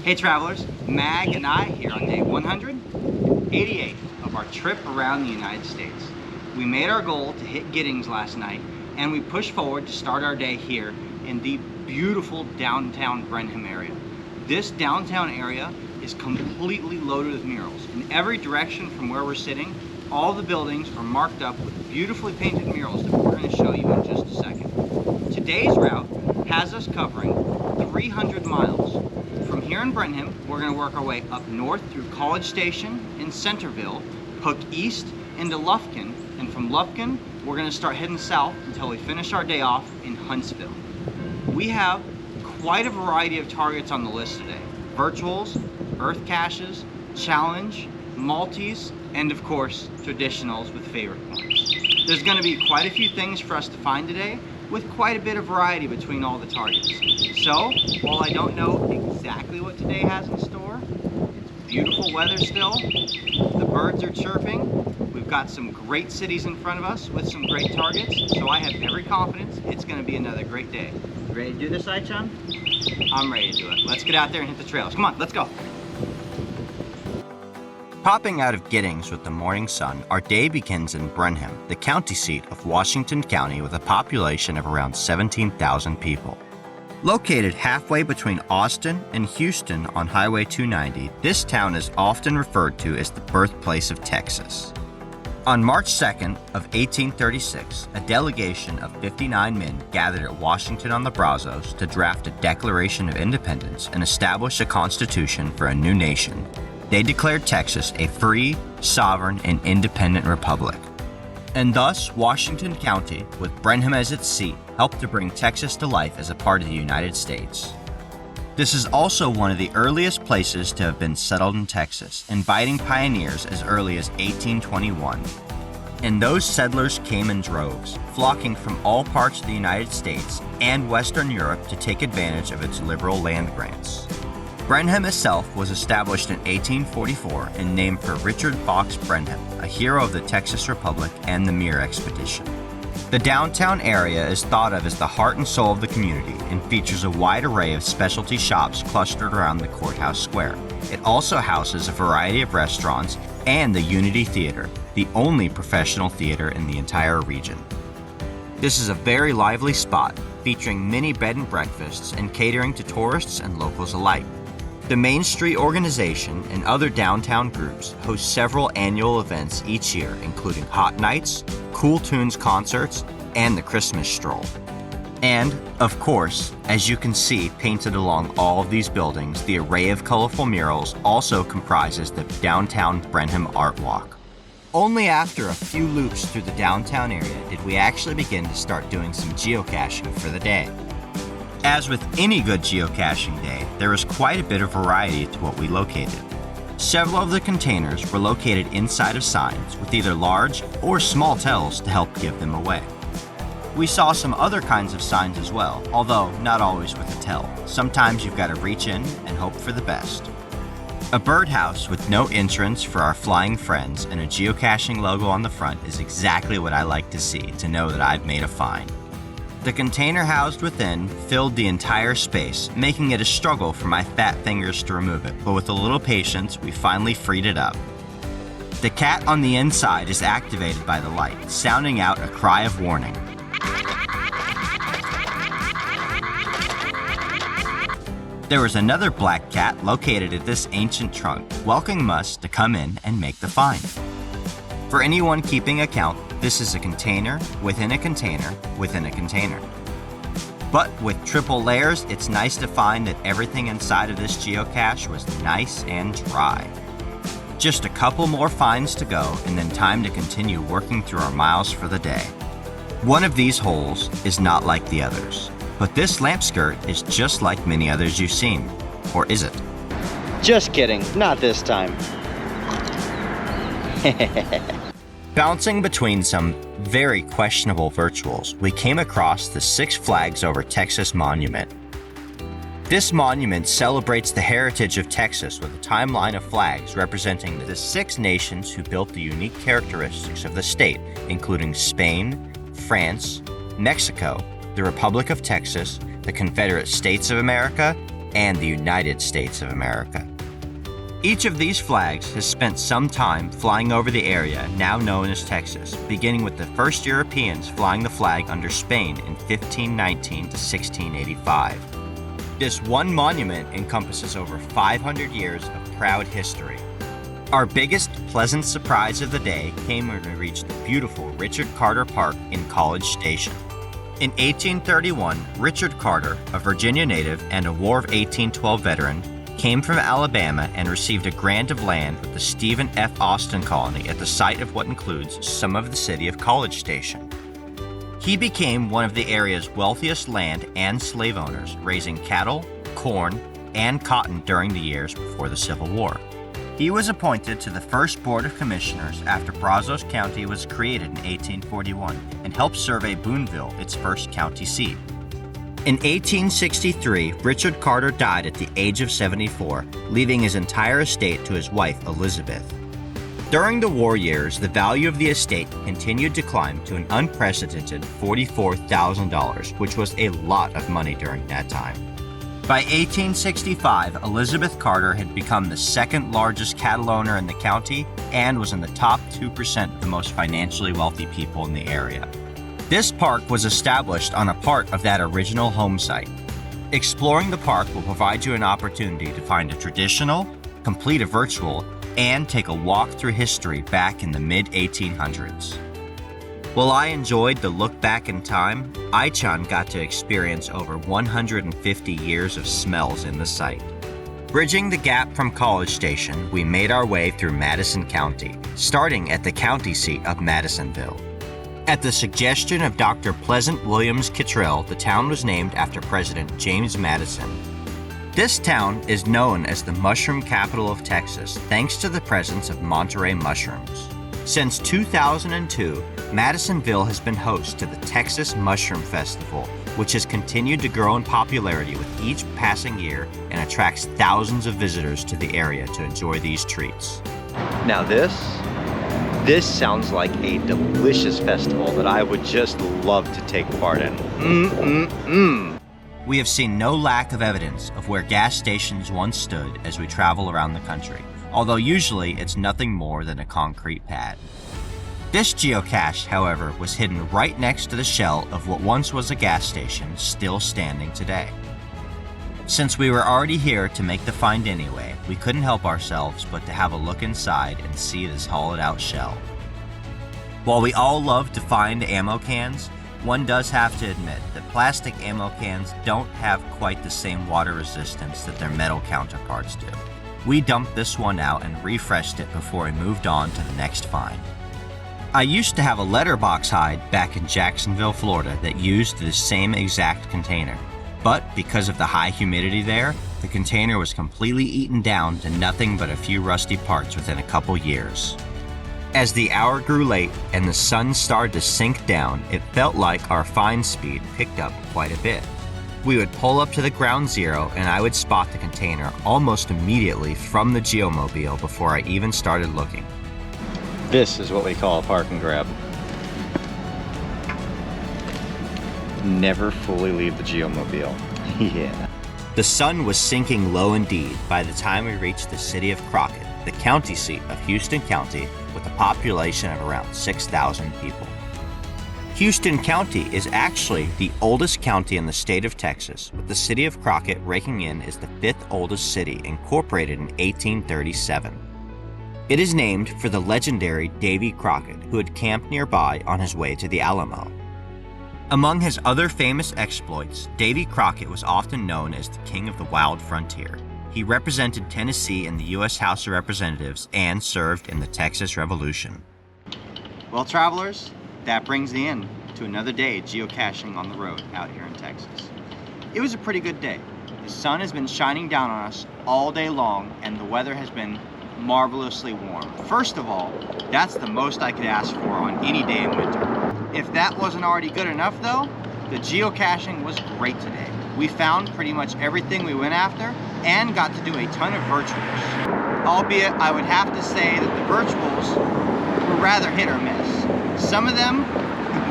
Hey travelers, Mag and I here on day 188 of our trip around the United States. We made our goal to hit Giddings last night and we pushed forward to start our day here in the beautiful downtown Brenham area. This downtown area is completely loaded with murals. In every direction from where we're sitting, all the buildings are marked up with beautifully painted murals that we're going to show you in just a second. Today's route has us covering 300 miles. From here in Brenham, we're going to work our way up north through College Station in Centerville, hook east into Lufkin, and from Lufkin, we're going to start heading south until we finish our day off in Huntsville. We have quite a variety of targets on the list today. Virtuals, earth caches, challenge, multis, and of course, traditionals with favorite points. There's going to be quite a few things for us to find today, with quite a bit of variety between all the targets. So, while I don't know exactly what today has in store, it's beautiful weather still, the birds are chirping, we've got some great cities in front of us with some great targets, so I have every confidence it's going to be another great day. You ready to do this, Ai-chan? I'm ready to do it. Let's get out there and hit the trails. Come on, let's go. Popping out of Giddings with the morning sun, our day begins in Brenham, the county seat of Washington County with a population of around 17,000 people. Located halfway between Austin and Houston on Highway 290, this town is often referred to as the birthplace of Texas. On March 2nd of 1836, a delegation of 59 men gathered at Washington-on-the-Brazos to draft a Declaration of Independence and establish a constitution for a new nation. They declared Texas a free, sovereign, and independent republic. And thus, Washington County, with Brenham as its seat, helped to bring Texas to life as a part of the United States. This is also one of the earliest places to have been settled in Texas, inviting pioneers as early as 1821. And those settlers came in droves, flocking from all parts of the United States and Western Europe to take advantage of its liberal land grants. Brenham itself was established in 1844 and named for Richard Fox Brenham, a hero of the Texas Republic and the Muir Expedition. The downtown area is thought of as the heart and soul of the community and features a wide array of specialty shops clustered around the courthouse square. It also houses a variety of restaurants and the Unity Theater, the only professional theater in the entire region. This is a very lively spot, featuring many bed and breakfasts and catering to tourists and locals alike. The Main Street organization and other downtown groups host several annual events each year, including Hot Nights, Cool Tunes concerts, and the Christmas Stroll. And, of course, as you can see painted along all of these buildings, the array of colorful murals also comprises the downtown Brenham Art Walk. Only after a few loops through the downtown area did we actually begin to start doing some geocaching for the day. As with any good geocaching day, there was quite a bit of variety to what we located. Several of the containers were located inside of signs with either large or small tells to help give them away. We saw some other kinds of signs as well, although not always with a tell. Sometimes you've got to reach in and hope for the best. A birdhouse with no entrance for our flying friends and a geocaching logo on the front is exactly what I like to see to know that I've made a find. The container housed within filled the entire space, making it a struggle for my fat fingers to remove it, but with a little patience, we finally freed it up. The cat on the inside is activated by the light, sounding out a cry of warning. There was another black cat located at this ancient trunk, welcoming us to come in and make the find. For anyone keeping account, this is a container within a container within a container. But with triple layers, it's nice to find that everything inside of this geocache was nice and dry. Just a couple more finds to go and then time to continue working through our miles for the day. One of these holes is not like the others, but this lamp skirt is just like many others you've seen. Or is it? Just kidding, not this time. Bouncing between some very questionable virtuals, we came across the Six Flags Over Texas monument. This monument celebrates the heritage of Texas with a timeline of flags representing the 6 nations who built the unique characteristics of the state, including Spain, France, Mexico, the Republic of Texas, the Confederate States of America, and the United States of America. Each of these flags has spent some time flying over the area now known as Texas, beginning with the first Europeans flying the flag under Spain in 1519 to 1685. This one monument encompasses over 500 years of proud history. Our biggest pleasant surprise of the day came when we reached the beautiful Richard Carter Park in College Station. In 1831, Richard Carter, a Virginia native and a War of 1812 veteran, came from Alabama and received a grant of land with the Stephen F. Austin Colony at the site of what includes some of the city of College Station. He became one of the area's wealthiest land and slave owners, raising cattle, corn, and cotton during the years before the Civil War. He was appointed to the first Board of Commissioners after Brazos County was created in 1841 and helped survey Booneville, its first county seat. In 1863, Richard Carter died at the age of 74, leaving his entire estate to his wife, Elizabeth. During the war years, the value of the estate continued to climb to an unprecedented $44,000, which was a lot of money during that time. By 1865, Elizabeth Carter had become the second largest cattle owner in the county and was in the top 2% of the most financially wealthy people in the area. This park was established on a part of that original home site. Exploring the park will provide you an opportunity to find a traditional, complete a virtual, and take a walk through history back in the mid-1800s. While I enjoyed the look back in time, Aichan got to experience over 150 years of smells in the site. Bridging the gap from College Station, we made our way through Madison County, starting at the county seat of Madisonville. At the suggestion of Dr. Pleasant Williams Kittrell, the town was named after President James Madison. This town is known as the mushroom capital of Texas, thanks to the presence of Monterey mushrooms. Since 2002, Madisonville has been host to the Texas Mushroom Festival, which has continued to grow in popularity with each passing year and attracts thousands of visitors to the area to enjoy these treats. Now this sounds like a delicious festival that I would just love to take part in. We have seen no lack of evidence of where gas stations once stood as we travel around the country, although usually it's nothing more than a concrete pad. This geocache, however, was hidden right next to the shell of what once was a gas station, still standing today. Since we were already here to make the find anyway, we couldn't help ourselves but to have a look inside and see this hollowed-out shell. While we all love to find ammo cans, one does have to admit that plastic ammo cans don't have quite the same water resistance that their metal counterparts do. We dumped this one out and refreshed it before we moved on to the next find. I used to have a letterbox hide back in Jacksonville, Florida that used the same exact container. But because of the high humidity there, the container was completely eaten down to nothing but a few rusty parts within a couple years. As the hour grew late and the sun started to sink down, it felt like our find speed picked up quite a bit. We would pull up to the ground zero and I would spot the container almost immediately from the geomobile before I even started looking. This is what we call a park and grab. Never fully leave the geomobile. Yeah. The sun was sinking low indeed by the time we reached the city of Crockett, the county seat of Houston County, with a population of around 6,000 people. Houston County is actually the oldest county in the state of Texas, with the city of Crockett ranking in as the 5th oldest city, incorporated in 1837. It is named for the legendary Davy Crockett, who had camped nearby on his way to the Alamo. Among his other famous exploits, Davy Crockett was often known as the King of the Wild Frontier. He represented Tennessee in the U.S. House of Representatives and served in the Texas Revolution. Well, travelers, that brings the end to another day geocaching on the road out here in Texas. It was a pretty good day. The sun has been shining down on us all day long and the weather has been marvelously warm. First of all, that's the most I could ask for on any day in winter. If that wasn't already good enough though, the geocaching was great today. We found pretty much everything we went after and got to do a ton of virtuals. Albeit, I would have to say that the virtuals were rather hit or miss. Some of them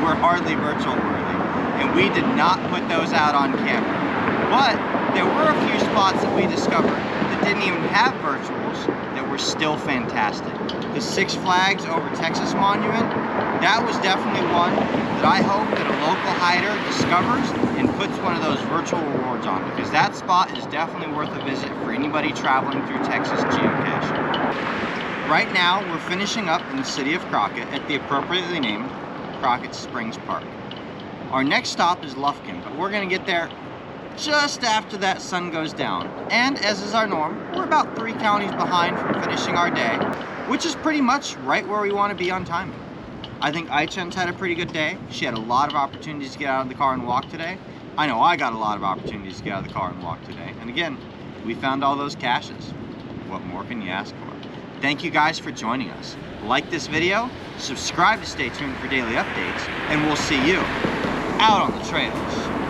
were hardly virtual worthy, and we did not put those out on camera. But there were a few spots that we discovered that didn't even have virtuals that were still fantastic. The Six Flags Over Texas Monument, that was definitely one that I hope that a local hider discovers and puts one of those virtual rewards on, because that spot is definitely worth a visit for anybody traveling through Texas geocaching. Right now, we're finishing up in the city of Crockett at the appropriately named Crockett Springs Park. Our next stop is Lufkin, but we're going to get there just after that sun goes down. And as is our norm, we're about 3 counties behind from finishing our day, which is pretty much right where we want to be on timing. I think Aichen's had a pretty good day. She had a lot of opportunities to get out of the car and walk today. I know I got a lot of opportunities to get out of the car and walk today. And again, we found all those caches. What more can you ask for? Thank you guys for joining us. Like this video, subscribe to stay tuned for daily updates, and we'll see you out on the trails.